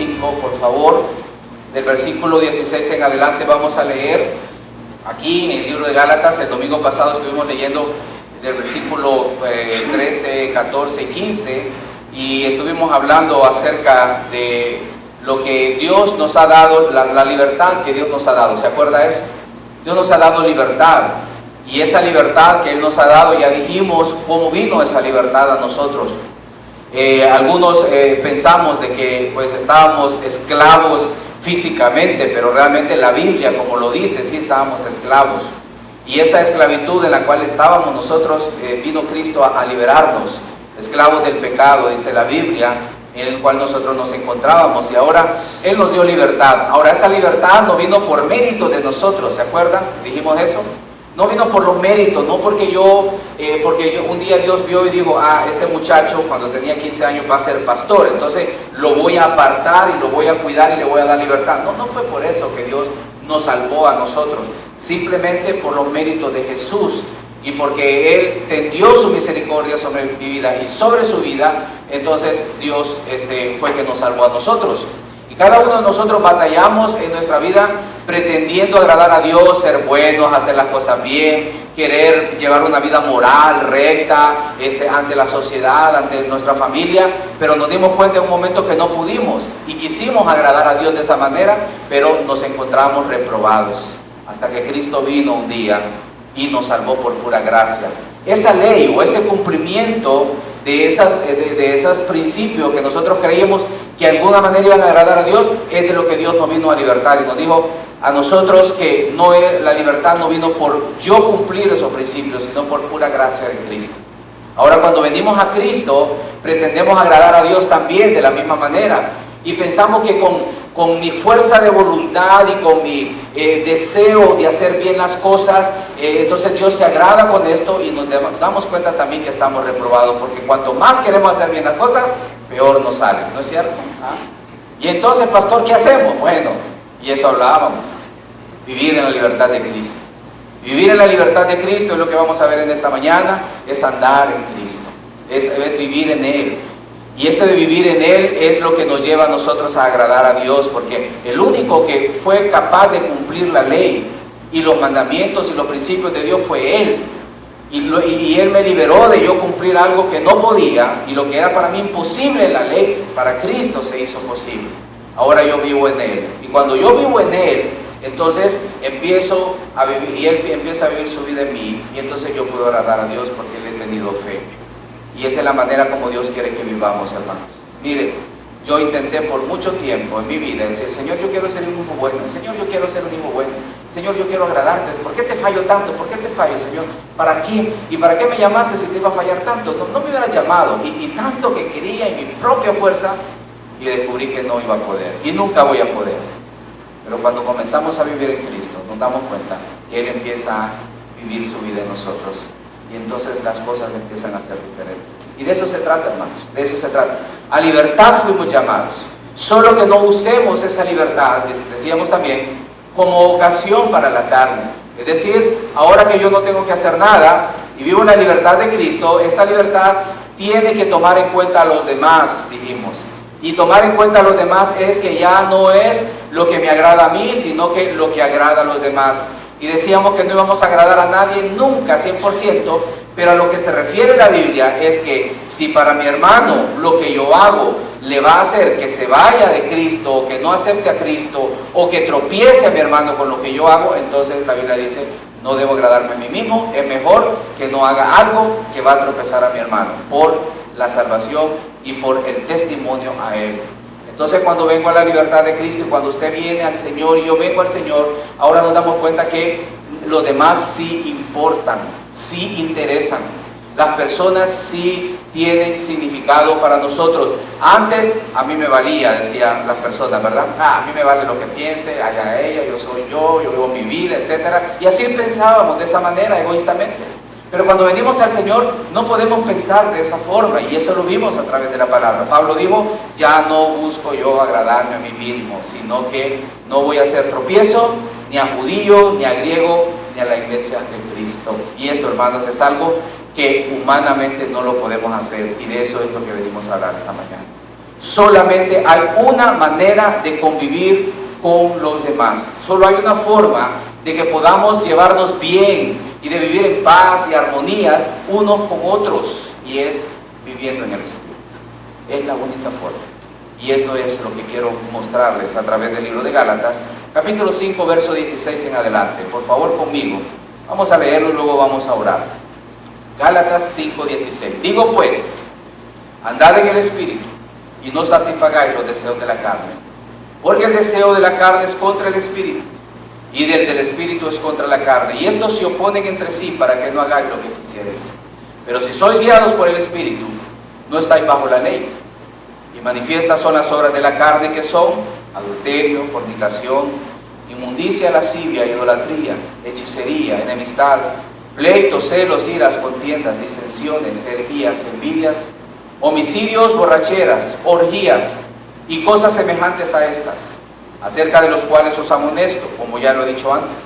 5, por favor. Del versículo 16 en adelante vamos a leer aquí en el libro de Gálatas. El domingo pasado estuvimos leyendo del versículo 13, 14 y 15 y estuvimos hablando acerca de lo que Dios nos ha dado, la libertad que Dios nos ha dado. ¿Se acuerda eso? Dios nos ha dado libertad, y esa libertad que Él nos ha dado, ya dijimos cómo vino esa libertad a nosotros. Algunos pensamos de que pues estábamos esclavos físicamente, pero realmente la Biblia, como lo dice, sí estábamos esclavos. Y esa esclavitud en la cual estábamos nosotros, vino Cristo a liberarnos, esclavos del pecado, dice la Biblia, en el cual nosotros nos encontrábamos, y ahora Él nos dio libertad. Ahora esa libertad no vino por mérito de nosotros, ¿se acuerdan? Dijimos eso. No vino por los méritos, no porque yo un día Dios vio y dijo, este muchacho cuando tenía 15 años va a ser pastor, entonces lo voy a apartar y lo voy a cuidar y le voy a dar libertad. No fue por eso que Dios nos salvó a nosotros, simplemente por los méritos de Jesús, y porque Él tendió su misericordia sobre mi vida y sobre su vida, entonces Dios fue que nos salvó a nosotros. Y cada uno de nosotros batallamos en nuestra vida pretendiendo agradar a Dios, ser buenos, hacer las cosas bien, querer llevar una vida moral, recta, ante la sociedad, ante nuestra familia, pero nos dimos cuenta en un momento que no pudimos y quisimos agradar a Dios de esa manera, pero nos encontramos reprobados, hasta que Cristo vino un día y nos salvó por pura gracia. Esa ley o ese cumplimiento de esos principios que nosotros creíamos que de alguna manera iban a agradar a Dios, es de lo que Dios nos vino a libertar, y nos dijo a nosotros que la libertad no vino por yo cumplir esos principios, sino por pura gracia de Cristo. Ahora, cuando venimos a Cristo, pretendemos agradar a Dios también de la misma manera, y pensamos que con mi fuerza de voluntad y con mi deseo de hacer bien las cosas, entonces Dios se agrada con esto, y nos damos cuenta también que estamos reprobados, porque cuanto más queremos hacer bien las cosas, peor nos salen, ¿no es cierto? Y entonces, pastor, ¿qué hacemos? Bueno, y eso hablábamos, vivir en la libertad de Cristo. Vivir en la libertad de Cristo es lo que vamos a ver en esta mañana, es andar en Cristo, es vivir en Él. Y ese de vivir en Él es lo que nos lleva a nosotros a agradar a Dios, porque el único que fue capaz de cumplir la ley y los mandamientos y los principios de Dios fue Él. Y Él me liberó de yo cumplir algo que no podía, y lo que era para mí imposible en la ley, para Cristo se hizo posible. Ahora yo vivo en Él, y cuando yo vivo en Él, entonces empiezo a vivir, y Él empieza a vivir su vida en mí, y entonces yo puedo agradar a Dios porque le he tenido fe. Y esa es la manera como Dios quiere que vivamos, hermanos. Mire, yo intenté por mucho tiempo en mi vida decir, Señor, yo quiero ser un hijo bueno, Señor, yo quiero ser un hijo bueno, Señor, yo quiero agradarte. ¿Por qué te fallo tanto? ¿Por qué te fallo, Señor? ¿Para qué? ¿Y para qué me llamaste si te iba a fallar tanto? No me hubieras llamado, y tanto que quería en mi propia fuerza, y descubrí que no iba a poder, y nunca voy a poder. Pero cuando comenzamos a vivir en Cristo, nos damos cuenta que Él empieza a vivir su vida en nosotros, y entonces las cosas empiezan a ser diferentes. Y de eso se trata, hermanos, de eso se trata. A libertad fuimos llamados, solo que no usemos esa libertad, decíamos también, como ocasión para la carne. Es decir, ahora que yo no tengo que hacer nada y vivo en la libertad de Cristo, esta libertad tiene que tomar en cuenta a los demás, dijimos. Y tomar en cuenta a los demás es que ya no es lo que me agrada a mí, sino que lo que agrada a los demás. Y decíamos que no íbamos a agradar a nadie nunca, 100%, pero a lo que se refiere la Biblia es que si para mi hermano lo que yo hago le va a hacer que se vaya de Cristo, o que no acepte a Cristo, o que tropiece a mi hermano con lo que yo hago, entonces la Biblia dice, no debo agradarme a mí mismo, es mejor que no haga algo que va a tropezar a mi hermano, por la salvación y por el testimonio a Él. Entonces, cuando vengo a la libertad de Cristo, y cuando usted viene al Señor y yo vengo al Señor, ahora nos damos cuenta que los demás sí importan, sí interesan. Las personas sí tienen significado para nosotros. Antes a mí me valía, decían las personas, ¿verdad? A mí me vale lo que piense, allá ella, yo soy yo vivo mi vida, etc. Y así pensábamos de esa manera, egoístamente. Pero cuando venimos al Señor no podemos pensar de esa forma, y eso lo vimos a través de la palabra. Pablo dijo, ya no busco yo agradarme a mí mismo, sino que no voy a hacer tropiezo ni a judío, ni a griego, ni a la iglesia de Cristo. Y esto, hermanos, es algo que humanamente no lo podemos hacer, y de eso es lo que venimos a hablar esta mañana. Solamente hay una manera de convivir con los demás. Solo hay una forma de que podamos llevarnos bien y de vivir en paz y armonía unos con otros, y es viviendo en el Espíritu. Es la única forma. Y esto es lo que quiero mostrarles a través del libro de Gálatas, capítulo 5, verso 16 en adelante. Por favor, conmigo. Vamos a leerlo y luego vamos a orar. Gálatas 5, 16. Digo pues, andad en el Espíritu y no satisfagáis los deseos de la carne. Porque el deseo de la carne es contra el Espíritu, y del Espíritu es contra la carne. Y estos se oponen entre sí para que no hagáis lo que quisierais. Pero si sois guiados por el Espíritu, no estáis bajo la ley. Y manifiestas son las obras de la carne, que son adulterio, fornicación, inmundicia, lascivia, idolatría, hechicería, enemistad, pleitos, celos, iras, contiendas, disensiones, herejías, envidias, homicidios, borracheras, orgías y cosas semejantes a estas, acerca de los cuales os amonesto, como ya lo he dicho antes,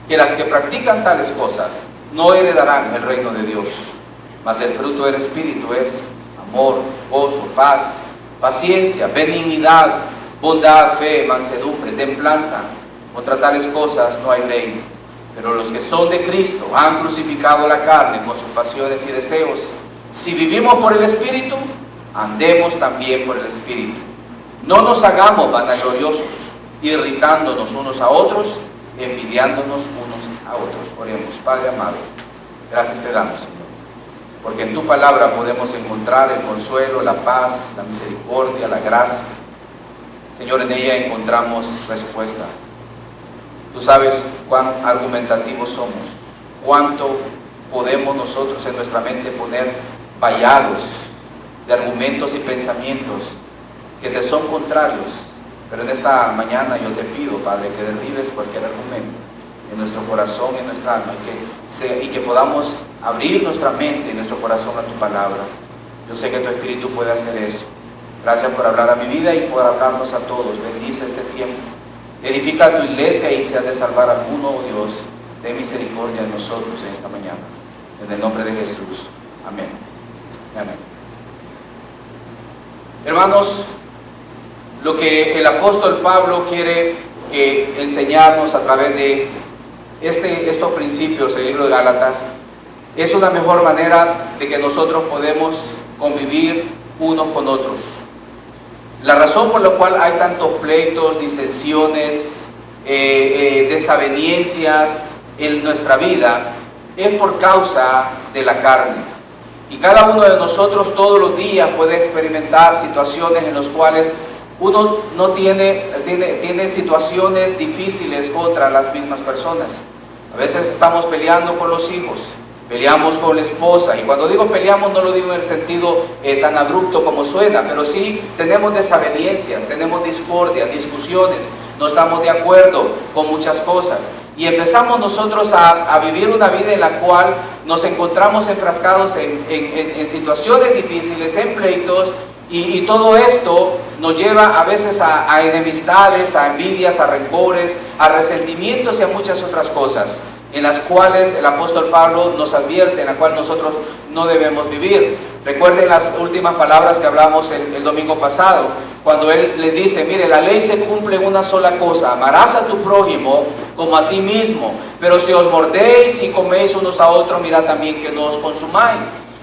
que las que practican tales cosas no heredarán el reino de Dios. Mas el fruto del Espíritu es amor, gozo, paz, paciencia, benignidad, bondad, fe, mansedumbre, templanza. Contra tales cosas no hay ley. Pero los que son de Cristo han crucificado la carne con sus pasiones y deseos. Si vivimos por el Espíritu, andemos también por el Espíritu. No nos hagamos vanagloriosos, irritándonos unos a otros, envidiándonos unos a otros. Oremos. Padre amado, gracias te damos, Señor, porque en tu palabra podemos encontrar el consuelo, la paz, la misericordia, la gracia. Señor, en ella encontramos respuestas. Tú sabes cuán argumentativos somos, cuánto podemos nosotros en nuestra mente poner vallados de argumentos y pensamientos que te son contrarios. Pero en esta mañana yo te pido, Padre, que derribes cualquier argumento en nuestro corazón, en nuestra alma, y que podamos abrir nuestra mente y nuestro corazón a tu palabra. Yo sé que tu Espíritu puede hacer eso. Gracias por hablar a mi vida y por hablarnos a todos. Bendice este tiempo. Edifica a tu iglesia y se ha de salvar a alguno, oh Dios. Ten misericordia de nosotros en esta mañana. En el nombre de Jesús. Amén. Amén. Hermanos, lo que el apóstol Pablo quiere enseñarnos a través de estos principios del libro de Gálatas es una mejor manera de que nosotros podemos convivir unos con otros. La razón por la cual hay tantos pleitos, disensiones, desavenencias en nuestra vida es por causa de la carne. Y cada uno de nosotros todos los días puede experimentar situaciones en las cuales uno no tiene situaciones difíciles contra las mismas personas. A veces estamos peleando con los hijos, peleamos con la esposa, y cuando digo peleamos no lo digo en el sentido tan abrupto como suena, pero sí tenemos desavenencias, tenemos discordia, discusiones, no estamos de acuerdo con muchas cosas, y empezamos nosotros a vivir una vida en la cual nos encontramos enfrascados en situaciones difíciles, en pleitos, y todo esto nos lleva a veces a enemistades, a envidias, a rencores, a resentimientos y a muchas otras cosas en las cuales el apóstol Pablo nos advierte, en las cuales nosotros no debemos vivir. Recuerden las últimas palabras que hablamos el domingo pasado, cuando él les dice, mire, la ley se cumple en una sola cosa: amarás a tu prójimo como a ti mismo, pero si os mordéis y coméis unos a otros, mirad también que no os consumáis.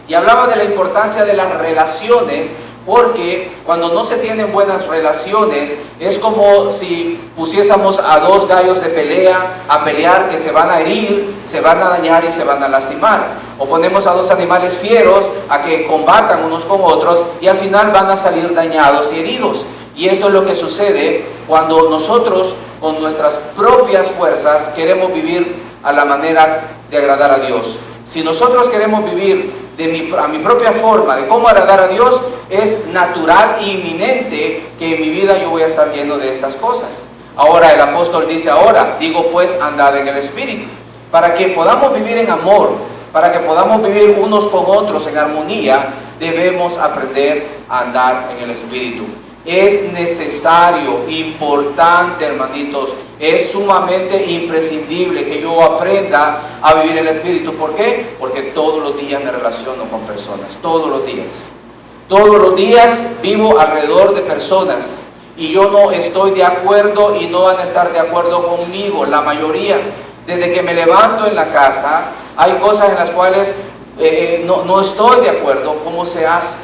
Y hablaba de la importancia de las relaciones, porque cuando no se tienen buenas relaciones es como si pusiésemos a dos gallos de pelea a pelear, que se van a herir, se van a dañar y se van a lastimar. O ponemos a dos animales fieros a que combatan unos con otros y al final van a salir dañados y heridos. Y esto es lo que sucede cuando nosotros con nuestras propias fuerzas queremos vivir a la manera de agradar a Dios. Si nosotros queremos vivir a mi propia forma de cómo agradar a Dios, es natural e inminente que en mi vida yo voy a estar lleno de estas cosas. Ahora el apóstol dice, ahora digo pues, andad en el Espíritu. Para que podamos vivir en amor, para que podamos vivir unos con otros en armonía, debemos aprender a andar en el Espíritu. Es necesario, importante, hermanitos, es sumamente imprescindible que yo aprenda a vivir en el Espíritu. ¿Por qué? Porque todos los días me relaciono con personas, todos los días. Todos los días vivo alrededor de personas y yo no estoy de acuerdo y no van a estar de acuerdo conmigo, la mayoría. Desde que me levanto en la casa, hay cosas en las cuales no estoy de acuerdo. ¿Cómo se hace?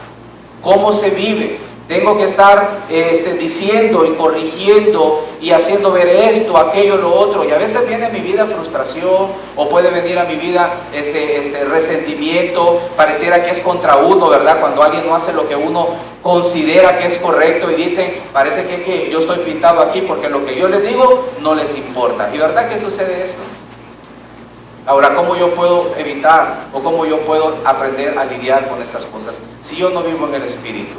¿Cómo se vive? Tengo que estar diciendo y corrigiendo y haciendo ver esto, aquello, lo otro. Y a veces viene a mi vida frustración, o puede venir a mi vida resentimiento. Pareciera que es contra uno, ¿verdad? Cuando alguien no hace lo que uno considera que es correcto y dicen, parece que yo estoy pintado aquí porque lo que yo les digo no les importa. ¿Y verdad que sucede esto? Ahora, ¿cómo yo puedo evitar o cómo yo puedo aprender a lidiar con estas cosas? Si yo no vivo en el Espíritu,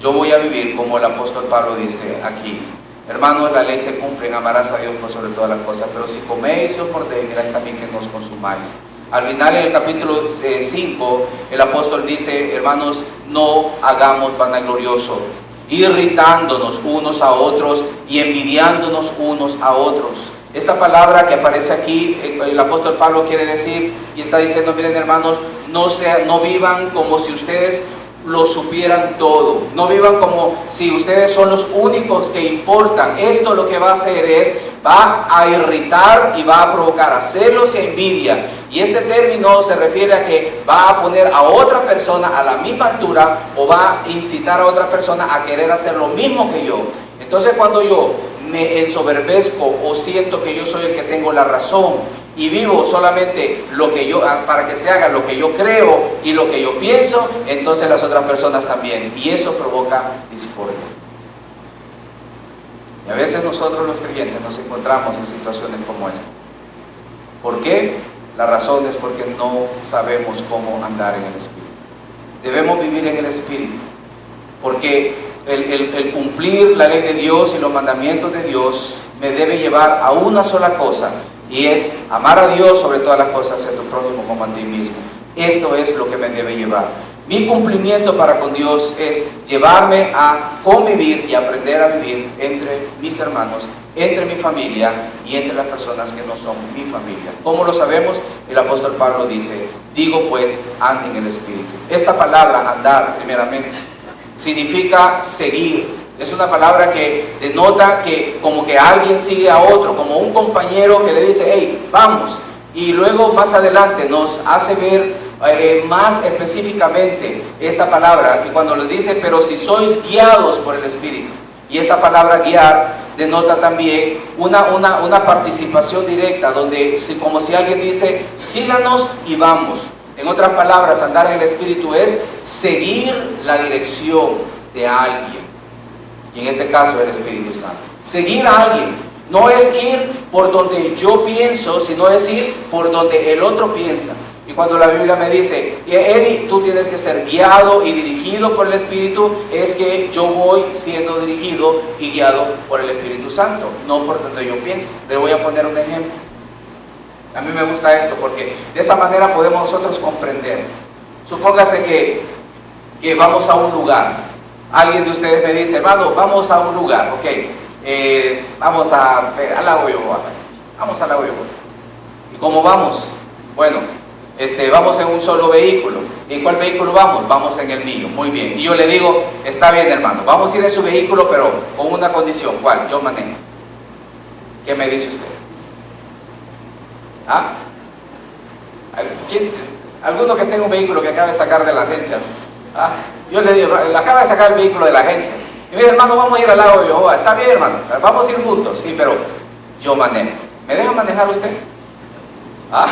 yo voy a vivir como el apóstol Pablo dice aquí. Hermanos, la ley se cumple, amarás a Dios por sobre todas las cosas, pero si coméis y os mordéis, mirad también que no os consumáis. Al final, en el capítulo 5, el apóstol dice, hermanos, no hagamos vanaglorioso, irritándonos unos a otros y envidiándonos unos a otros. Esta palabra que aparece aquí, el apóstol Pablo quiere decir y está diciendo, miren hermanos, no vivan como si ustedes lo supieran todo. No vivan como si ustedes son los únicos que importan. Esto lo que va a hacer es, va a irritar y va a provocar a celos y a envidia. Y este término se refiere a que va a poner a otra persona a la misma altura o va a incitar a otra persona a querer hacer lo mismo que yo. Entonces cuando yo me ensoberbezco o siento que yo soy el que tengo la razón y vivo solamente lo que yo, para que se haga lo que yo creo y lo que yo pienso, entonces las otras personas también, y eso provoca discordia. Y a veces nosotros los creyentes nos encontramos en situaciones como esta. ¿Por qué? La razón es porque no sabemos cómo andar en el Espíritu. Debemos vivir en el Espíritu, porque el cumplir la ley de Dios y los mandamientos de Dios me debe llevar a una sola cosa, y es amar a Dios sobre todas las cosas y a tu prójimo como a ti mismo. Esto es lo que me debe llevar. Mi cumplimiento para con Dios es llevarme a convivir y aprender a vivir entre mis hermanos, entre mi familia y entre las personas que no son mi familia. ¿Cómo lo sabemos? El apóstol Pablo dice, digo pues, ande en el Espíritu. Esta palabra, andar, primeramente, significa seguir. Es una palabra que denota que como que alguien sigue a otro, como un compañero que le dice, hey, vamos. Y luego más adelante nos hace ver más específicamente esta palabra, y cuando le dice, pero si sois guiados por el Espíritu. Y esta palabra guiar denota también una participación directa, donde como si alguien dice, síganos y vamos. En otras palabras, andar en el Espíritu es seguir la dirección de alguien. Y en este caso el Espíritu Santo. Seguir a alguien no es ir por donde yo pienso, sino es ir por donde el otro piensa. Y cuando la Biblia me dice, Eddie, tú tienes que ser guiado y dirigido por el Espíritu, es que yo voy siendo dirigido y guiado por el Espíritu Santo, no por donde yo pienso. Le voy a poner un ejemplo. A mí me gusta esto porque de esa manera podemos nosotros comprender. Supóngase que vamos a un lugar. Alguien de ustedes me dice, hermano, vamos a un lugar, ok, vamos al lago Yoboa. Vamos al lago Yoboa. ¿Y cómo vamos? Bueno, vamos en un solo vehículo. ¿En cuál vehículo vamos? Vamos en el mío, muy bien. Y yo le digo, está bien hermano, vamos a ir en su vehículo, pero con una condición. ¿Cuál? Yo manejo. ¿Qué me dice usted? ¿Ah? ¿Alguno que tenga un vehículo que acabe de sacar de la agencia? ¿Ah? Yo le digo, acaba de sacar el vehículo de la agencia. Y me dice, hermano, vamos a ir al lago de Jehová. Está bien, hermano, vamos a ir juntos. Sí, pero yo manejo. ¿Me deja manejar usted? ¿Ah?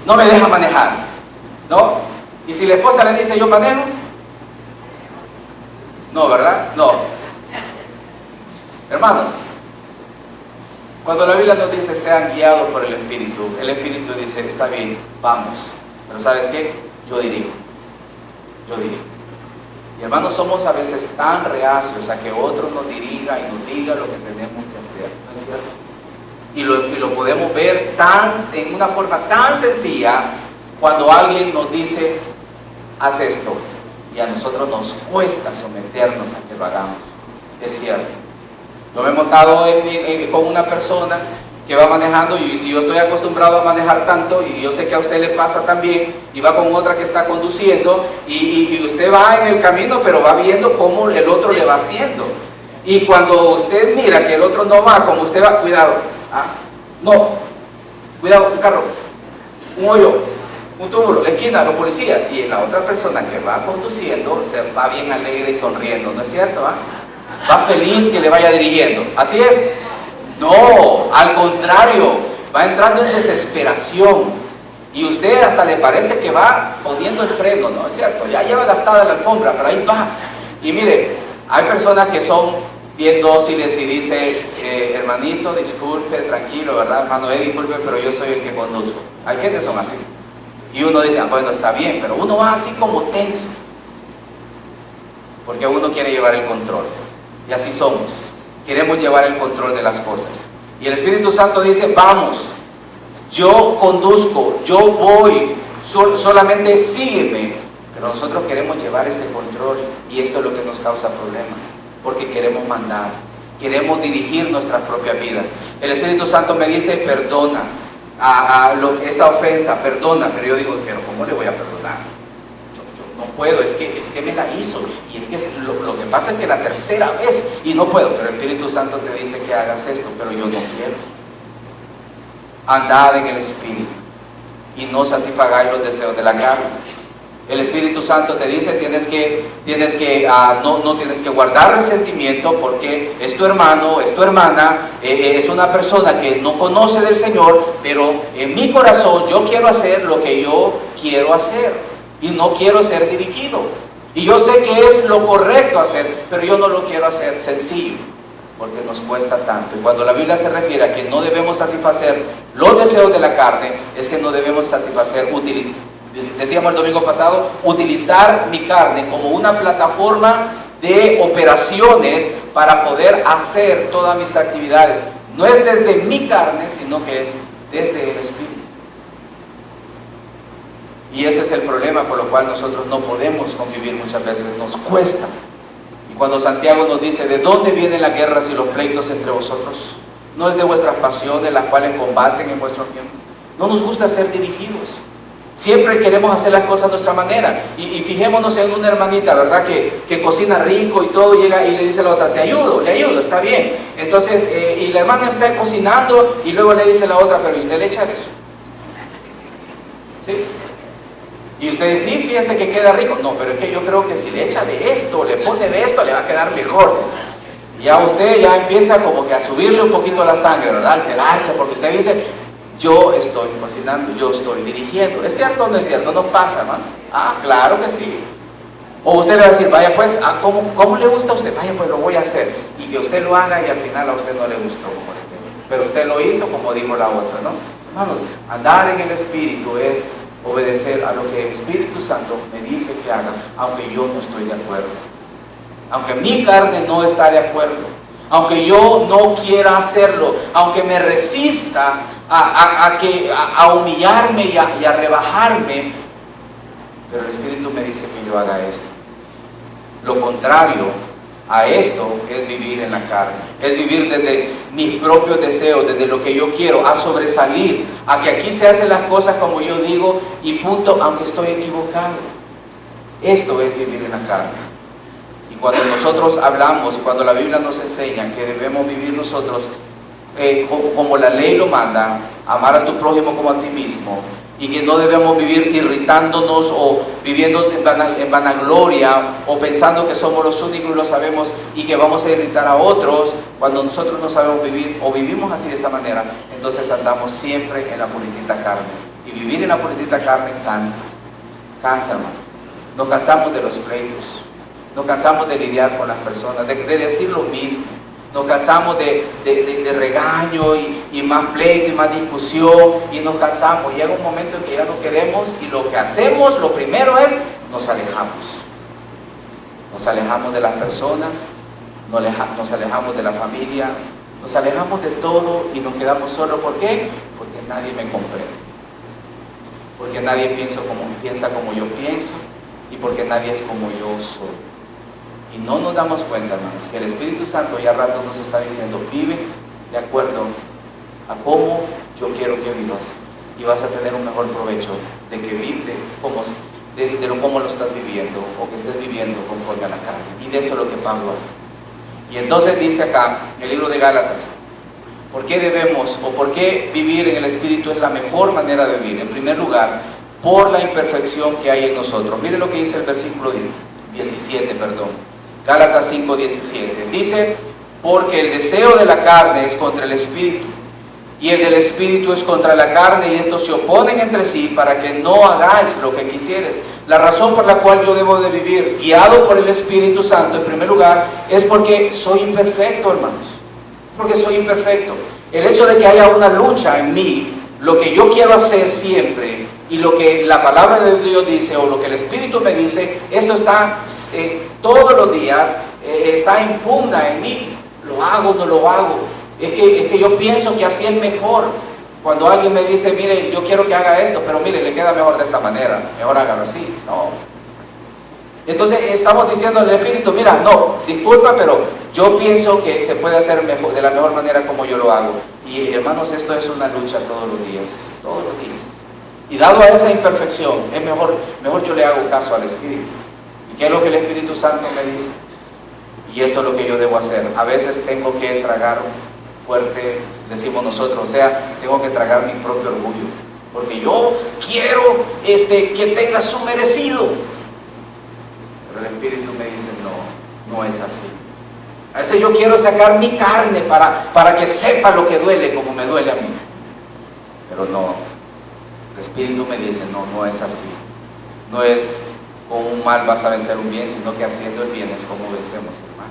No me deja manejar, ¿no? Y si la esposa le dice, yo manejo, no, ¿verdad? No. Hermanos, cuando la Biblia nos dice, sean guiados por el Espíritu dice, está bien, vamos. Pero ¿sabes qué? Yo dirijo. Y hermanos, somos a veces tan reacios a que otro nos dirija y nos diga lo que tenemos que hacer, ¿no es cierto? Y lo podemos ver en una forma tan sencilla cuando alguien nos dice, haz esto, y a nosotros nos cuesta someternos a que lo hagamos. Es cierto. Yo me he montado con una persona que va manejando, y si yo estoy acostumbrado a manejar tanto, y yo sé que a usted le pasa también, y va con otra que está conduciendo, y usted va en el camino, pero va viendo cómo el otro le va haciendo. Y cuando usted mira que el otro no va como usted va, cuidado, no, cuidado, un carro, un hoyo, un túmulo, la esquina, los policías, y la otra persona que va conduciendo se va bien alegre y sonriendo, ¿no es cierto? Va feliz que le vaya dirigiendo. Así es. No, al contrario, va entrando en desesperación, y usted hasta le parece que va poniendo el freno, ¿no es cierto? Ya lleva gastada la alfombra, pero ahí va. Y mire, hay personas que son bien dóciles y dice, hermanito, disculpe, tranquilo, ¿verdad? Hermano, disculpe, pero yo soy el que conduzco. Hay gente que son así. Y uno dice, bueno, está bien, pero uno va así como tenso, porque uno quiere llevar el control. Y así somos. Queremos llevar el control de las cosas. Y el Espíritu Santo dice, vamos, yo conduzco, yo voy, solamente sígueme. Pero nosotros queremos llevar ese control, y esto es lo que nos causa problemas, porque queremos mandar, queremos dirigir nuestras propias vidas. El Espíritu Santo me dice, perdona esa ofensa, perdona, pero yo digo, pero ¿cómo le voy a perdonar? Yo no puedo, es que me la hizo, y es que lo que pasa es que la tercera vez, y no puedo, pero el Espíritu Santo te dice que hagas esto, pero yo no quiero. Andad en el Espíritu, y no satisfagáis los deseos de la carne. El Espíritu Santo te dice, no tienes que guardar resentimiento, porque es tu hermano, es tu hermana, es una persona que no conoce del Señor, pero en mi corazón yo quiero hacer lo que yo quiero hacer, y no quiero ser dirigido. Y yo sé que es lo correcto hacer, pero yo no lo quiero hacer sencillo, porque nos cuesta tanto. Y cuando la Biblia se refiere a que no debemos satisfacer los deseos de la carne, es que no debemos satisfacer, decíamos el domingo pasado, utilizar mi carne como una plataforma de operaciones para poder hacer todas mis actividades. No es desde mi carne, sino que es desde el Espíritu. Y ese es el problema por lo cual nosotros no podemos convivir muchas veces, nos cuesta. Y cuando Santiago nos dice, ¿de dónde vienen las guerras y los pleitos entre vosotros? No es de vuestras pasiones, las cuales combaten en vuestro tiempo. No nos gusta ser dirigidos. Siempre queremos hacer las cosas a nuestra manera. Y fijémonos en una hermanita, ¿verdad? Que cocina rico y todo, llega y le dice a la otra, le ayudo, está bien. Entonces, y la hermana está cocinando, y luego le dice a la otra, pero ¿usted le echa de eso? ¿Sí? Y usted dice, sí, fíjese que queda rico. No, pero es que yo creo que si le echa de esto, le pone de esto, le va a quedar mejor. Y ya usted ya empieza como que a subirle un poquito la sangre, ¿verdad? Alterarse, porque usted dice, yo estoy cocinando, yo estoy dirigiendo. ¿Es cierto o no es cierto? No pasa, ¿no? Claro que sí. O usted le va a decir, vaya pues, ¿cómo le gusta a usted? Vaya pues, lo voy a hacer. Y que usted lo haga y al final a usted no le gustó. Pero usted lo hizo como dijo la otra, ¿no? Hermanos, andar en el Espíritu es obedecer a lo que el Espíritu Santo me dice que haga, aunque yo no estoy de acuerdo. Aunque mi carne no está de acuerdo. Aunque yo no quiera hacerlo, aunque me resista a humillarme y a rebajarme, pero el Espíritu me dice que yo haga esto. Lo contrario a esto es vivir en la carne, es vivir desde mis propios deseos, desde lo que yo quiero, a sobresalir, a que aquí se hacen las cosas como yo digo y punto, aunque estoy equivocado. Esto es vivir en la carne. Y cuando nosotros hablamos, cuando la Biblia nos enseña que debemos vivir nosotros como la ley lo manda, amar a tu prójimo como a ti mismo, y que no debemos vivir irritándonos o viviendo en vanagloria o pensando que somos los únicos y lo sabemos y que vamos a irritar a otros, cuando nosotros no sabemos vivir o vivimos así de esta manera, entonces andamos siempre en la puritita carne. Y vivir en la puritita carne cansa, hermano. Nos cansamos de los pleitos, nos cansamos de lidiar con las personas, de decir lo mismo. Nos cansamos de regaño y más pleito y más discusión, y nos cansamos. Llega un momento en que ya no queremos, y lo que hacemos, lo primero es, nos alejamos. Nos alejamos de las personas, nos alejamos de la familia, nos alejamos de todo y nos quedamos solos. ¿Por qué? Porque nadie me comprende. Porque nadie piensa como yo pienso, y porque nadie es como yo soy. Y no nos damos cuenta, hermanos, que el Espíritu Santo ya rato nos está diciendo, vive de acuerdo a cómo yo quiero que vivas, y vas a tener un mejor provecho de que cómo lo estás viviendo, o que estés viviendo conforme a la carne. Y de eso es lo que Pablo habla. Y entonces dice acá, en el libro de Gálatas, ¿por qué debemos, o por qué vivir en el Espíritu es la mejor manera de vivir? En primer lugar, por la imperfección que hay en nosotros. Miren lo que dice el versículo 17, Gálatas 5:17. Dice, porque el deseo de la carne es contra el Espíritu, y el del Espíritu es contra la carne, y estos se oponen entre sí para que no hagáis lo que quisieres. La razón por la cual yo debo de vivir guiado por el Espíritu Santo, en primer lugar, es porque soy imperfecto, hermanos. Porque soy imperfecto. El hecho de que haya una lucha en mí, lo que yo quiero hacer siempre, y lo que la palabra de Dios dice, o lo que el Espíritu me dice, esto está todos los días, está en pugna en mí. ¿Lo hago, no lo hago? Es que yo pienso que así es mejor. Cuando alguien me dice, mire, yo quiero que haga esto, pero mire, le queda mejor de esta manera, mejor hágalo así. No. Entonces estamos diciendo al Espíritu, mira, no, disculpa, pero yo pienso que se puede hacer mejor, de la mejor manera como yo lo hago. Y hermanos, esto es una lucha todos los días. Y dado a esa imperfección, es mejor yo le hago caso al Espíritu. ¿Y qué es lo que el Espíritu Santo me dice? Y esto es lo que yo debo hacer. A veces tengo que tragar fuerte, decimos nosotros, o sea, tengo que tragar mi propio orgullo, porque yo quiero que tenga su merecido. Pero el Espíritu me dice, no es así. A veces yo quiero sacar mi carne para que sepa lo que duele, como me duele a mí. Pero no, el Espíritu me dice, no es así. No es con un mal vas a vencer un bien, sino que haciendo el bien es como vencemos el mal.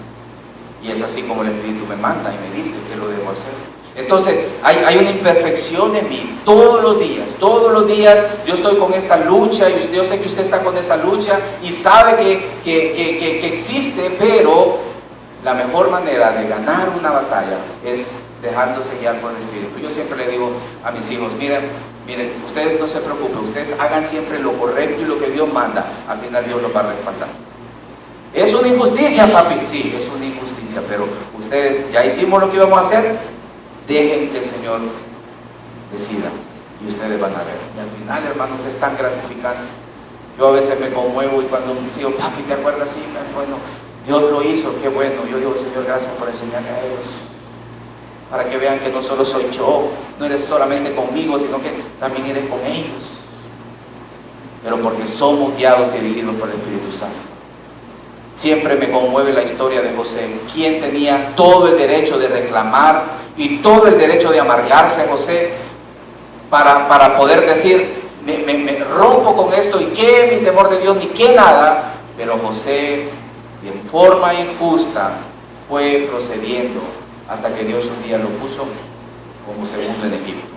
Y es así como el Espíritu me manda y me dice que lo debo hacer. Entonces, hay una imperfección en mí todos los días yo estoy con esta lucha, y yo sé que usted está con esa lucha y sabe que existe, pero la mejor manera de ganar una batalla es dejándose guiar por el Espíritu. Yo siempre le digo a mis hijos, miren, ustedes no se preocupen, ustedes hagan siempre lo correcto y lo que Dios manda, al final Dios los va a respaldar. ¿Es una injusticia, papi? Sí, es una injusticia, pero ustedes ya hicimos lo que íbamos a hacer, dejen que el Señor decida y ustedes van a ver. Y al final, hermanos, es tan gratificante. Yo a veces me conmuevo y cuando me digo, papi, ¿te acuerdas? Sí, bueno, Dios lo hizo, qué bueno. Yo digo, Señor, gracias por enseñarme a ellos, para que vean que no solo soy yo, no eres solamente conmigo, sino que también eres con ellos. Pero porque somos guiados y dirigidos por el Espíritu Santo. Siempre me conmueve la historia de José, quien tenía todo el derecho de reclamar y todo el derecho de amargarse a José para poder decir, me rompo con esto, y qué mi temor de Dios, ni qué nada. Pero José, en forma injusta, fue procediendo hasta que Dios un día lo puso como segundo en Egipto.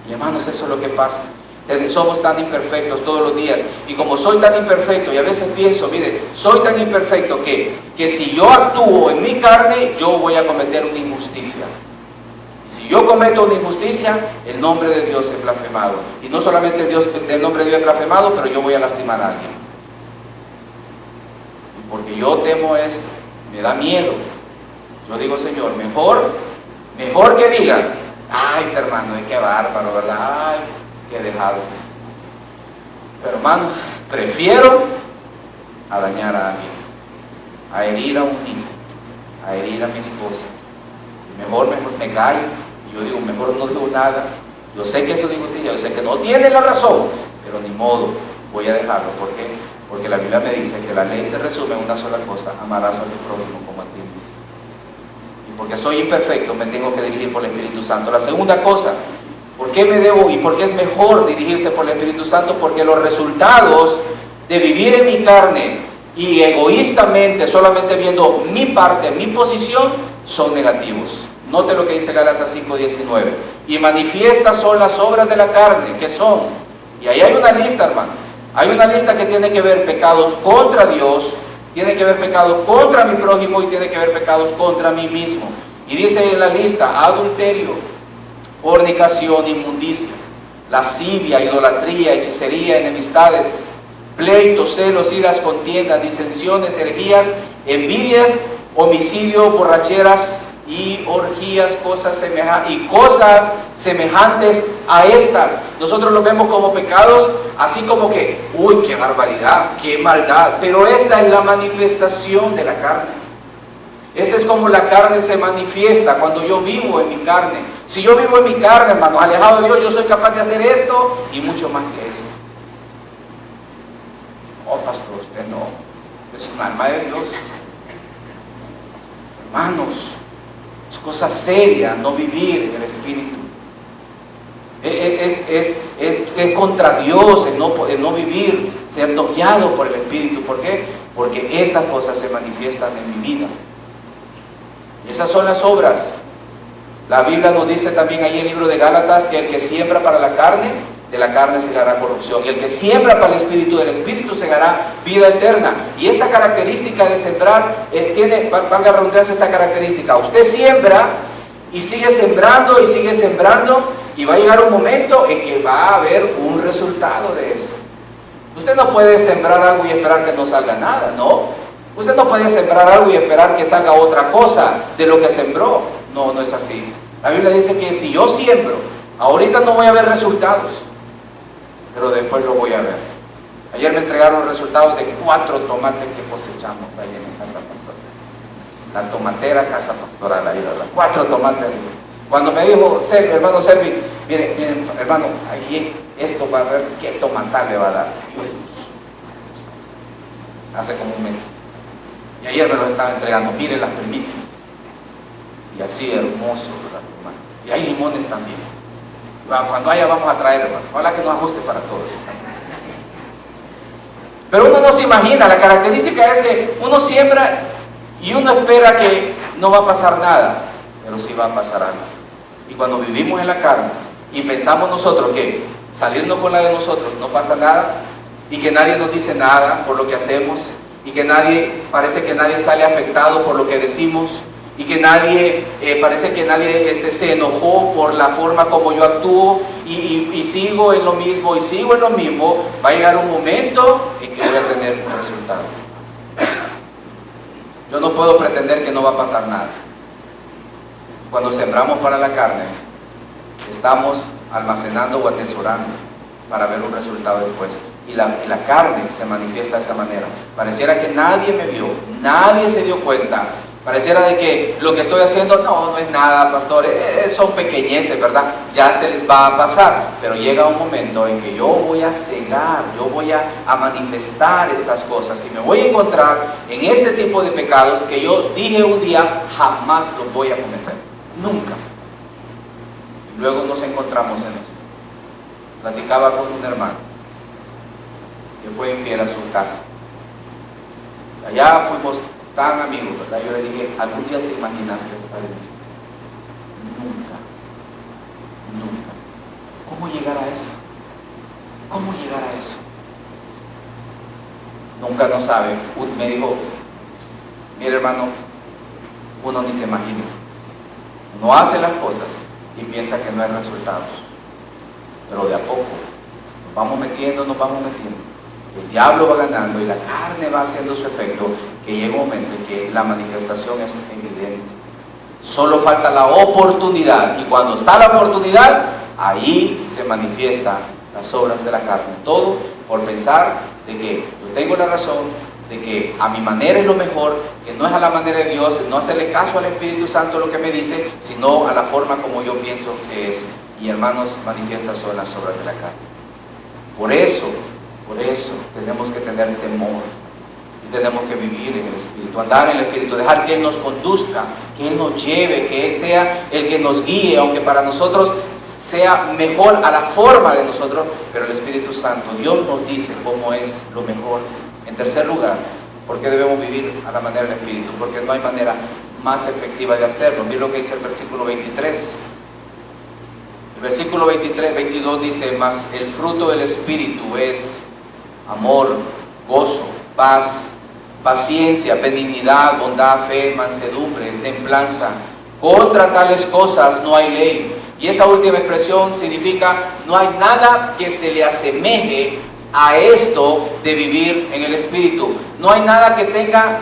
Y hermanos, eso es lo que pasa. Somos tan imperfectos todos los días, y como soy tan imperfecto, y a veces pienso, mire, soy tan imperfecto que si yo actúo en mi carne, yo voy a cometer una injusticia. Y si yo cometo una injusticia, el nombre de Dios es blasfemado. Y no solamente el nombre de Dios es blasfemado, pero yo voy a lastimar a alguien. Y porque yo temo esto, me da miedo. Yo digo, Señor, mejor que digan, ay, hermano, qué bárbaro, ¿verdad? Ay, qué dejado. Pero hermano, prefiero a dañar a alguien, a herir a un hijo, a herir a mi esposa. Mejor me callo. Yo digo, mejor no digo nada. Yo sé que eso es injusticia, yo sé que no tiene la razón, pero ni modo, voy a dejarlo. ¿Por qué? Porque la Biblia me dice que la ley se resume en una sola cosa: amarás a tu prójimo como a ti mismo. Y porque soy imperfecto, me tengo que dirigir por el Espíritu Santo. La segunda cosa, ¿por qué me debo y por qué es mejor dirigirse por el Espíritu Santo? Porque los resultados de vivir en mi carne y egoístamente, solamente viendo mi parte, mi posición, son negativos. Note lo que dice Gálatas 5:19. Y manifiestas son las obras de la carne, que son, y ahí hay una lista, hermano. Hay una lista que tiene que ver pecados contra Dios, tiene que ver pecados contra mi prójimo y tiene que ver pecados contra mí mismo. Y dice en la lista: adulterio, fornicación, inmundicia, lascivia, idolatría, hechicería, enemistades, pleitos, celos, iras, contiendas, disensiones, herejías, envidias, homicidio, borracheras, y orgías, cosas semejantes a estas. Nosotros lo vemos como pecados, así como que, uy, qué barbaridad, qué maldad, pero esta es la manifestación de la carne. Esta es como la carne se manifiesta cuando yo vivo en mi carne. Si yo vivo en mi carne, hermanos, alejado de Dios, yo soy capaz de hacer esto y mucho más que esto. Oh, pastor, usted no, es un alma de Dios. Hermanos, es cosa seria no vivir en el Espíritu. Es contra Dios el no vivir, ser guiado por el Espíritu. ¿Por qué? Porque estas cosas se manifiestan en mi vida. Esas son las obras. La Biblia nos dice también ahí en el libro de Gálatas que el que siembra para la carne, de la carne segará corrupción, y el que siembra para el Espíritu, del Espíritu segará vida eterna. Y esta característica de sembrar tiene, valga la redundancia, esta característica: usted siembra y sigue sembrando y sigue sembrando, y va a llegar un momento en que va a haber un resultado de eso. Usted no puede sembrar algo y esperar que no salga nada, ¿no? Usted no puede sembrar algo y esperar que salga otra cosa de lo que sembró. No, no es así. La Biblia dice que si yo siembro, ahorita no voy a ver resultados, pero después lo voy a ver. Ayer me entregaron resultados de 4 tomates que cosechamos ahí en la casa pastoral. La tomatera casa pastoral, ahí, ¿verdad? 4 tomates. Cuando me dijo, hermano Servi, miren, hermano, ahí esto va a ver qué tomatal le va a dar. Hace como un mes. Y ayer me los estaba entregando. Miren las primicias. Y así hermoso los tomates. Y hay limones también. Cuando haya vamos a traer, hermano. Ojalá que nos ajuste para todos. Pero uno no se imagina. La característica es que uno siembra y uno espera que no va a pasar nada. Pero sí va a pasar algo. Y cuando vivimos en la carne y pensamos nosotros que salirnos con la de nosotros no pasa nada, y que nadie nos dice nada por lo que hacemos, y que parece que nadie sale afectado por lo que decimos, y que parece que nadie se enojó por la forma como yo actúo, y sigo en lo mismo, va a llegar un momento en que voy a tener un resultado. Yo no puedo pretender que no va a pasar nada. Cuando sembramos para la carne, estamos almacenando o atesorando para ver un resultado después. Y la carne se manifiesta de esa manera. Pareciera que nadie me vio, nadie se dio cuenta. Pareciera de que lo que estoy haciendo no es nada, pastor, son pequeñeces, ¿verdad? Ya se les va a pasar. Pero llega un momento en que yo voy a cegar, yo voy a manifestar estas cosas, y me voy a encontrar en este tipo de pecados que yo dije un día jamás los voy a cometer, nunca. Y luego nos encontramos en esto. Platicaba con un hermano que fue infiel a su casa. Allá fuimos tan amigos, ¿verdad? Yo le dije, ¿algún día te imaginaste estar en esto? Nunca, nunca. ¿Cómo llegar a eso? ¿Cómo llegar a eso? Nunca no sabe. Me dijo, mire hermano, uno ni se imagina. Uno hace las cosas y piensa que no hay resultados. Pero de a poco nos vamos metiendo. El diablo va ganando y la carne va haciendo su efecto, que llega un momento en que la manifestación es evidente. Solo falta la oportunidad, y cuando está la oportunidad, ahí se manifiestan las obras de la carne. Todo por pensar de que yo tengo la razón, de que a mi manera es lo mejor, que no es a la manera de Dios, no hacerle caso al Espíritu Santo lo que me dice, sino a la forma como yo pienso que es. Y hermanos, manifiestas son las obras de la carne. Por eso tenemos que tener temor, y tenemos que vivir en el Espíritu, andar en el Espíritu, dejar que Él nos conduzca, que Él nos lleve, que Él sea el que nos guíe, aunque para nosotros sea mejor a la forma de nosotros, pero el Espíritu Santo, Dios nos dice cómo es lo mejor. En tercer lugar, ¿por qué debemos vivir a la manera del Espíritu? Porque no hay manera más efectiva de hacerlo. Miren lo que dice el versículo 23. El versículo 22 dice, mas el fruto del Espíritu es amor, gozo, paz, paciencia, benignidad, bondad, fe, mansedumbre, templanza. Contra tales cosas no hay ley. Y esa última expresión significa, no hay nada que se le asemeje a esto de vivir en el Espíritu. No hay nada que tenga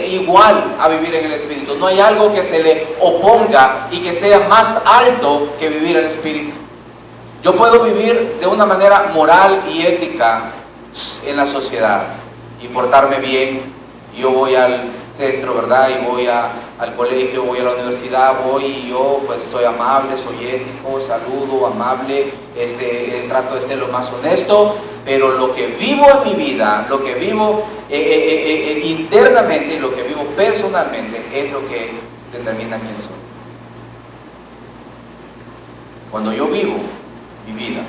igual a vivir en el Espíritu. No hay algo que se le oponga y que sea más alto que vivir en el Espíritu. Yo puedo vivir de una manera moral y ética en la sociedad y portarme bien. Yo voy al centro, ¿verdad? Y voy al colegio, voy a la universidad, voy y yo pues soy amable, soy ético, saludo, amable, trato de ser lo más honesto, pero lo que vivo en mi vida, lo que vivo internamente, lo que vivo personalmente es lo que determina quién soy. Cuando yo vivo mi vida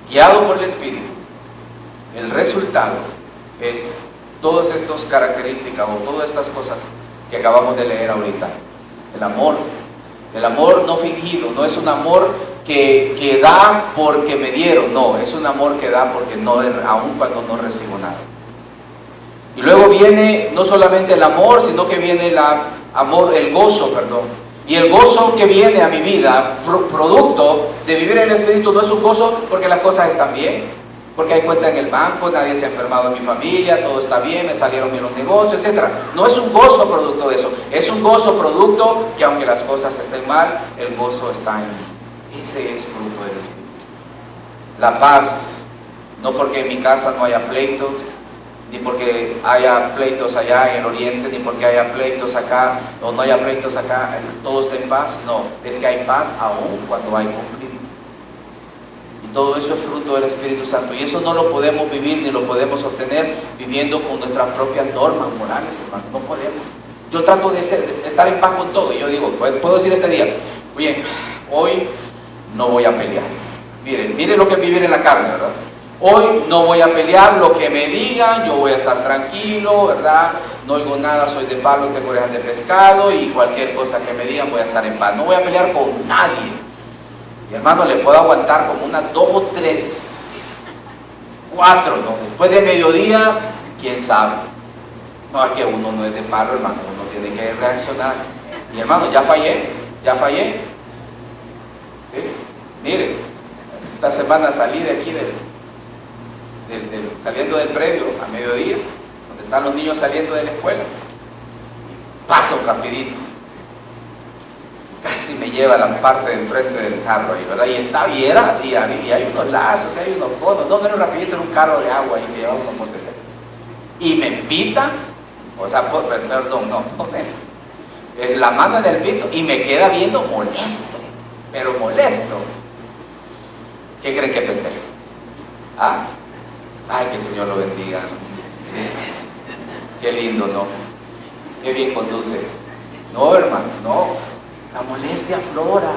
guiado por el Espíritu, el resultado es todas estas características o todas estas cosas que acabamos de leer ahorita. El amor no fingido, no es un amor que da porque me dieron, no, es un amor que da porque no, aun cuando no recibo nada. Y luego viene no solamente el amor, sino que viene el gozo, perdón. Y el gozo que viene a mi vida, producto de vivir en el Espíritu, no es un gozo porque las cosas están bien, porque hay cuenta en el banco, nadie se ha enfermado en mi familia, todo está bien, me salieron bien los negocios, etc. No es un gozo producto de eso, es un gozo producto que aunque las cosas estén mal, el gozo está en mí. Ese es fruto del Espíritu. La paz, no porque en mi casa no haya pleitos, ni porque haya pleitos allá en el oriente, ni porque haya pleitos acá, o no haya pleitos acá, todo está en paz. No, es que hay paz aún cuando hay conflicto. Y todo eso es fruto del Espíritu Santo. Y eso no lo podemos vivir, ni lo podemos obtener viviendo con nuestras propias normas morales, hermano. No podemos. Yo trato de estar en paz con todo. Y yo digo, puedo decir este día, bien, hoy no voy a pelear. Miren lo que es vivir en la carne, ¿verdad? Hoy no voy a pelear, lo que me digan, yo voy a estar tranquilo, ¿verdad? No oigo nada, soy de palo, tengo orejas de pescado y cualquier cosa que me digan voy a estar en paz. No voy a pelear con nadie. Mi hermano, le puedo aguantar como unas 2 o 3, 4, ¿no? Después de mediodía, quién sabe. No, es que uno no es de palo, hermano, uno tiene que reaccionar. Y hermano, ya fallé. ¿Sí? Mire, esta semana salí de aquí saliendo del predio a mediodía, donde están los niños saliendo de la escuela. Paso rapidito. Casi me lleva a la parte de enfrente del carro ahí, ¿verdad? Y está bien, y hay unos lazos, y hay unos conos. No era un rapidito, era un carro de agua ahí que llevaba unos montes. Y me pita, o sea, perdón, no, la mano en el pito y me queda viendo molesto, pero molesto. ¿Qué creen que pensé? ¿Ah? Ay, que el Señor lo bendiga. ¿Sí? Qué lindo, ¿no? Qué bien conduce. No, hermano, no. La molestia aflora.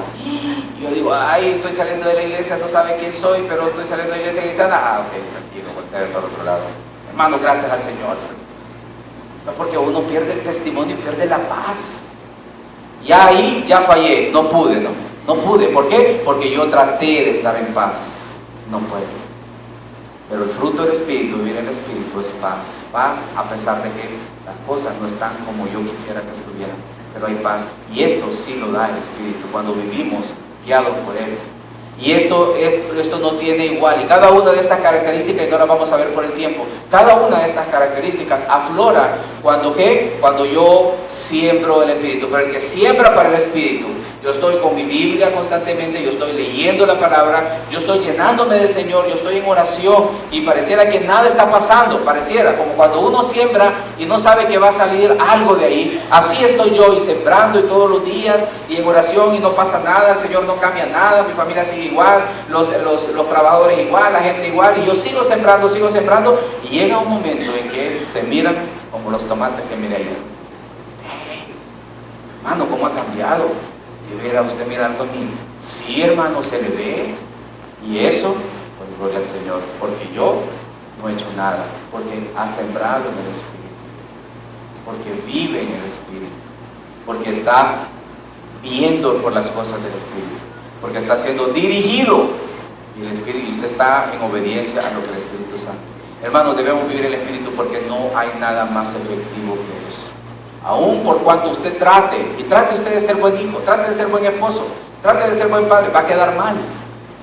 Yo digo, ay, estoy saliendo de la iglesia, no sabe quién soy, pero estoy saliendo de la iglesia cristiana. Ah, ok, tranquilo, voltea para otro lado. Hermano, gracias al Señor. No, porque uno pierde el testimonio y pierde la paz. Ya ahí, ya fallé, no pude. ¿Por qué? Porque yo traté de estar en paz. No puedo. Pero el fruto del Espíritu, vivir en el Espíritu, es paz. Paz a pesar de que las cosas no están como yo quisiera que estuvieran. Pero hay paz. Y esto sí lo da el Espíritu cuando vivimos guiados por Él. Y esto no tiene igual. Y cada una de estas características, y no las vamos a ver por el tiempo, cada una de estas características aflora cuando ¿qué? Cuando yo siembro el Espíritu. Pero el que siembra para el Espíritu, yo estoy con mi Biblia constantemente, yo estoy leyendo la palabra, yo estoy llenándome del Señor, yo estoy en oración y pareciera que nada está pasando, pareciera como cuando uno siembra y no sabe que va a salir algo de ahí. Así estoy yo y sembrando y todos los días y en oración y no pasa nada, el Señor no cambia nada, mi familia sigue igual, los trabajadores igual, la gente igual, y yo sigo sembrando y llega un momento en que se miran como los tomates que miré ayer. Hermano, ¿cómo ha cambiado? ¿De veras usted mira algo en mí? Sí, hermano, se le ve. Y eso, pues gloria al Señor, porque yo no he hecho nada, porque ha sembrado en el Espíritu, porque vive en el Espíritu, porque está viendo por las cosas del Espíritu, porque está siendo dirigido y el Espíritu, y usted está en obediencia a lo que el Espíritu Santo. Hermanos, debemos vivir el Espíritu porque no hay nada más efectivo que eso. Aún por cuanto usted trate usted de ser buen hijo, trate de ser buen esposo, trate de ser buen padre, va a quedar mal.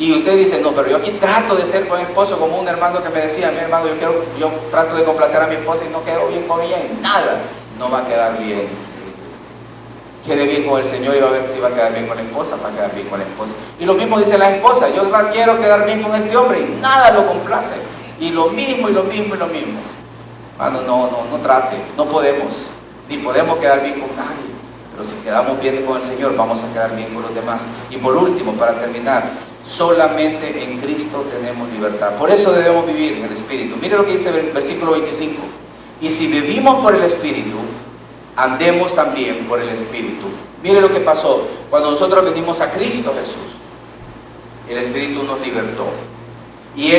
Y usted dice, no, pero yo aquí trato de ser buen esposo, como un hermano que me decía, mi hermano, yo trato de complacer a mi esposa y no quedo bien con ella en nada. No va a quedar bien. Quede bien con el Señor y va a ver si va a quedar bien con la esposa, va a quedar bien con la esposa. Y lo mismo dice la esposa, yo quiero quedar bien con este hombre y nada lo complace. Y lo mismo, y lo mismo, y lo mismo. Hermano, no trate, no podemos, ni podemos quedar bien con nadie. Pero si quedamos bien con el Señor, vamos a quedar bien con los demás. Y por último, para terminar, solamente en Cristo tenemos libertad. Por eso debemos vivir en el Espíritu. Mire lo que dice el versículo 25. Y si vivimos por el Espíritu, andemos también por el Espíritu. Mire lo que pasó cuando nosotros venimos a Cristo Jesús. El Espíritu nos libertó. Y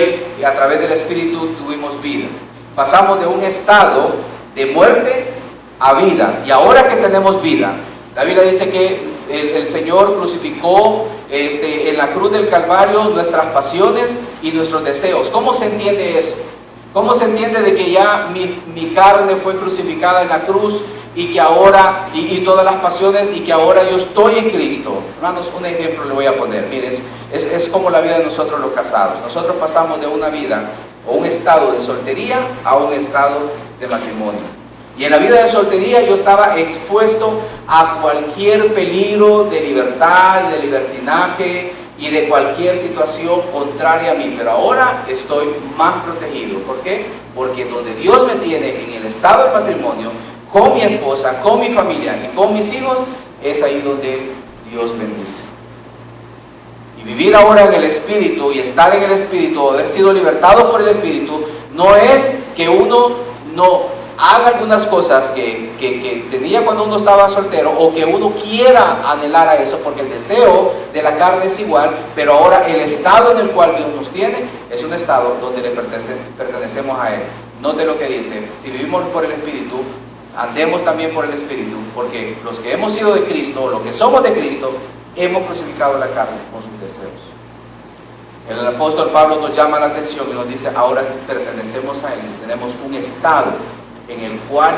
a través del Espíritu tuvimos vida. Pasamos de un estado de muerte a vida. Y ahora que tenemos vida, la Biblia dice que el Señor crucificó en la cruz del Calvario nuestras pasiones y nuestros deseos. ¿Cómo se entiende eso? ¿Cómo se entiende de que ya mi carne fue crucificada en la cruz y que ahora, y todas las pasiones, y que ahora yo estoy en Cristo? Hermanos, un ejemplo le voy a poner. Mire, es como la vida de nosotros los casados. Nosotros pasamos de una vida o un estado de soltería a un estado de matrimonio. Y en la vida de soltería yo estaba expuesto a cualquier peligro de libertad, de libertinaje y de cualquier situación contraria a mí. Pero ahora estoy más protegido. ¿Por qué? Porque donde Dios me tiene en el estado del matrimonio, con mi esposa, con mi familia y con mis hijos, es ahí donde Dios bendice. Y vivir ahora en el Espíritu y estar en el Espíritu, haber sido libertado por el Espíritu, no es que uno no haga algunas cosas que tenía cuando uno estaba soltero, o que uno quiera anhelar a eso, porque el deseo de la carne es igual, pero ahora el estado en el cual Dios nos tiene es un estado donde le pertenecemos a Él. Note lo que dice: si vivimos por el Espíritu, andemos también por el Espíritu, porque los que hemos sido de Cristo, los que somos de Cristo, hemos crucificado la carne con sus deseos. El apóstol Pablo nos llama la atención y nos dice: ahora pertenecemos a Él, tenemos un estado en el cual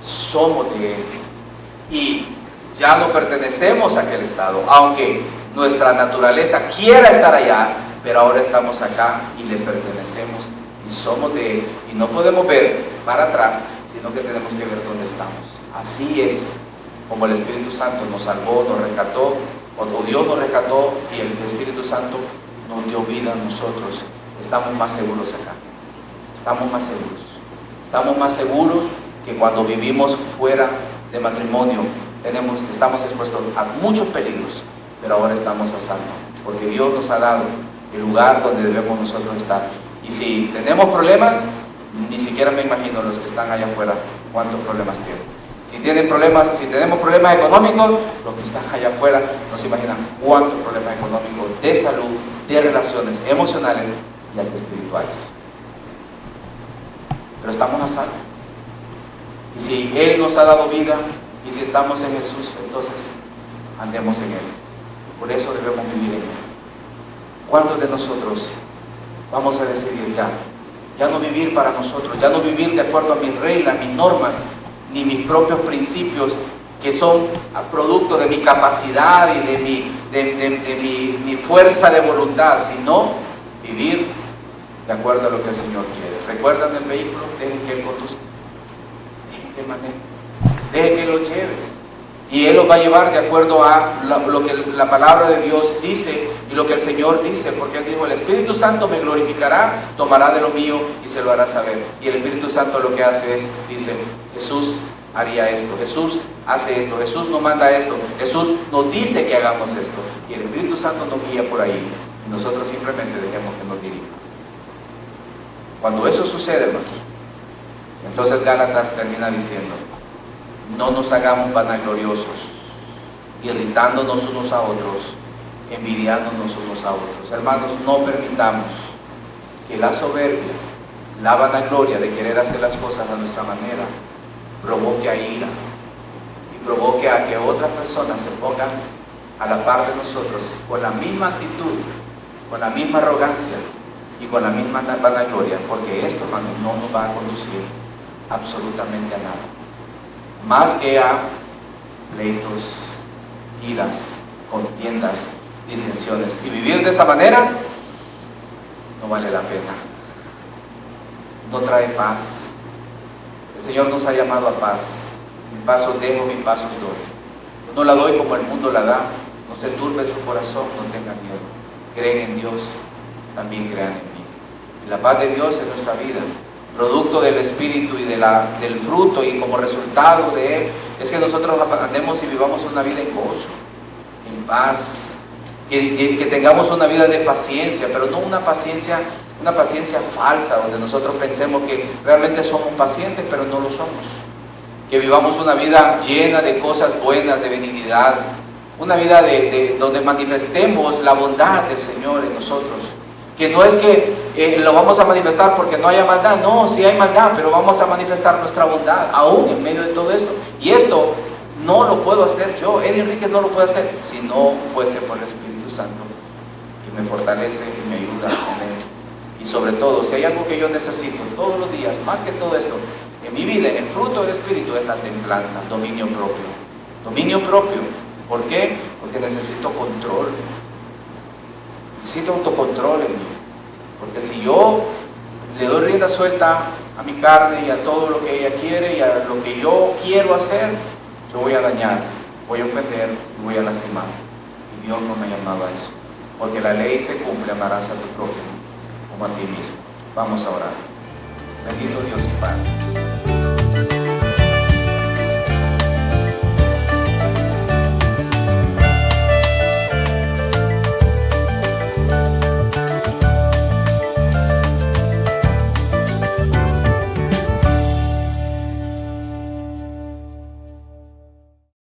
somos de Él, y ya no pertenecemos a aquel estado, aunque nuestra naturaleza quiera estar allá, pero ahora estamos acá y le pertenecemos y somos de Él, y no podemos ver para atrás, sino que tenemos que ver dónde estamos. Así es como el Espíritu Santo nos salvó, nos rescató, o Dios nos rescató y el Espíritu Santo nos dio vida a nosotros. Estamos más seguros acá, estamos más seguros. Estamos más seguros que cuando vivimos fuera de matrimonio. Estamos expuestos a muchos peligros, pero ahora estamos a salvo, porque Dios nos ha dado el lugar donde debemos nosotros estar. Y si tenemos problemas, ni siquiera me imagino los que están allá afuera cuántos problemas tienen. Si tenemos problemas económicos, los que están allá afuera no se imaginan cuántos problemas económicos, de salud, de relaciones emocionales y hasta espirituales. Pero estamos a salvo. Y si Él nos ha dado vida, y si estamos en Jesús, entonces andemos en Él. Por eso debemos vivir en Él. ¿Cuántos de nosotros vamos a decidir ya no vivir para nosotros, ya no vivir de acuerdo a mis reglas, mis normas, ni mis propios principios, que son producto de mi capacidad y de mi fuerza de voluntad, sino vivir de acuerdo a lo que el Señor quiere? ¿Recuerdan el vehículo? Dejen que Él conduzca, dejen que maneje, dejen que Él lo lleve, y Él los va a llevar de acuerdo a lo que la palabra de Dios dice y lo que el Señor dice, porque Él dijo: el Espíritu Santo me glorificará, tomará de lo mío y se lo hará saber. Y el Espíritu Santo lo que hace es, dice: Jesús haría esto, Jesús hace esto, Jesús nos manda esto, Jesús nos dice que hagamos esto, y el Espíritu Santo nos guía por ahí, y nosotros simplemente dejemos que nos dirija. Cuando eso sucede, hermanos, entonces Gálatas termina diciendo: no nos hagamos vanagloriosos, irritándonos unos a otros, envidiándonos unos a otros. Hermanos, no permitamos que la soberbia, la vanagloria de querer hacer las cosas a nuestra manera, provoque a ira y provoque a que otras personas se pongan a la par de nosotros con la misma actitud, con la misma arrogancia y con la misma vanagloria, porque esto, hermanos, no nos va a conducir absolutamente a nada, más que a pleitos, iras, contiendas disensiones. Y vivir de esa manera no vale la pena. No trae paz. El Señor nos ha llamado a paz. Mi paz os dejo, mi paz os doy. No la doy como el mundo la da. No se turbe su corazón, no tengan miedo. Creen en Dios, también crean en mí. Y la paz de Dios es nuestra vida, producto del Espíritu y del fruto, y como resultado de Él, es que nosotros andemos y vivamos una vida en gozo, en paz, que tengamos una vida de paciencia, pero no una paciencia falsa, donde nosotros pensemos que realmente somos pacientes, pero no lo somos. Que vivamos una vida llena de cosas buenas, de benignidad, una vida donde manifestemos la bondad del Señor en nosotros. Que no es que lo vamos a manifestar porque no haya maldad. No, sí hay maldad, pero vamos a manifestar nuestra bondad aún en medio de todo esto. Y esto no lo puedo hacer yo, Eddie Enríquez no lo puede hacer si no fuese por el Espíritu Santo, que me fortalece y me ayuda con Él. Y sobre todo, si hay algo que yo necesito todos los días, más que todo esto, en mi vida, en el fruto del Espíritu, es la templanza, dominio propio. Dominio propio. ¿Por qué? Porque necesito control. Necesito autocontrol en mí. Porque si yo le doy rienda suelta a mi carne y a todo lo que ella quiere y a lo que yo quiero hacer, yo voy a dañar, voy a ofender y voy a lastimar. Y Dios no me llamaba a eso. Porque la ley se cumple, amarás a tu prójimo como a ti mismo. Vamos a orar. Bendito Dios y Padre.